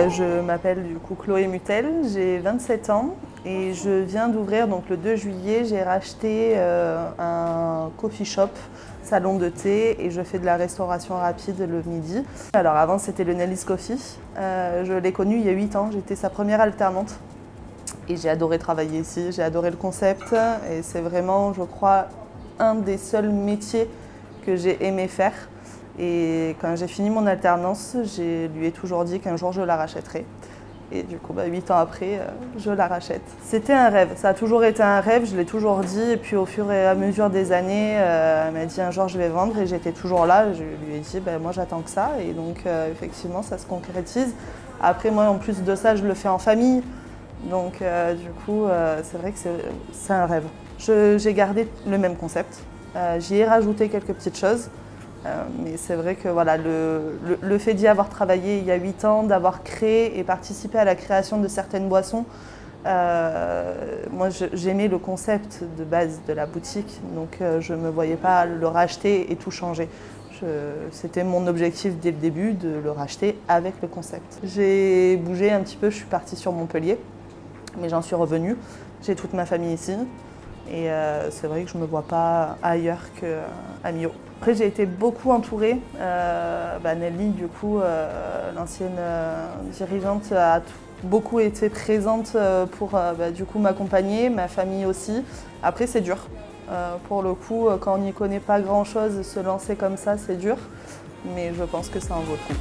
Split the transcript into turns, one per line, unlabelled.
Je m'appelle du coup Chloé Mutel, j'ai 27 ans et je viens d'ouvrir, donc le 2 juillet, j'ai racheté un coffee shop, salon de thé, et je fais de la restauration rapide le midi. Alors avant c'était le Nelly's Coffee, je l'ai connu il y a 8 ans, j'étais sa première alternante et j'ai adoré travailler ici, j'ai adoré le concept et c'est vraiment, je crois, un des seuls métiers que j'ai aimé faire. Et quand j'ai fini mon alternance, je lui ai toujours dit qu'un jour je la rachèterais. Et du coup, 8 ans après, je la rachète. C'était un rêve, ça a toujours été un rêve, je l'ai toujours dit. Et puis au fur et à mesure des années, elle m'a dit un jour je vais vendre et j'étais toujours là. Je lui ai dit, moi j'attends que ça. Et donc effectivement, ça se concrétise. Après, moi en plus de ça, je le fais en famille. Donc du coup, c'est vrai que c'est un rêve. J'ai gardé le même concept. J'y ai rajouté quelques petites choses. Mais c'est vrai que voilà, le fait d'y avoir travaillé il y a 8 ans, d'avoir créé et participé à la création de certaines boissons, moi j'aimais le concept de base de la boutique, donc je ne me voyais pas le racheter et tout changer. C'était mon objectif dès le début de le racheter avec le concept. J'ai bougé un petit peu, je suis partie sur Montpellier, mais j'en suis revenue. J'ai toute ma famille ici. Et c'est vrai que je ne me vois pas ailleurs qu'à Millau. Après, j'ai été beaucoup entourée. Nelly, du coup, l'ancienne dirigeante, a beaucoup été présente pour du coup, m'accompagner, ma famille aussi. Après, c'est dur. Pour le coup, quand on n'y connaît pas grand-chose, se lancer comme ça, c'est dur. Mais je pense que ça en vaut le coup.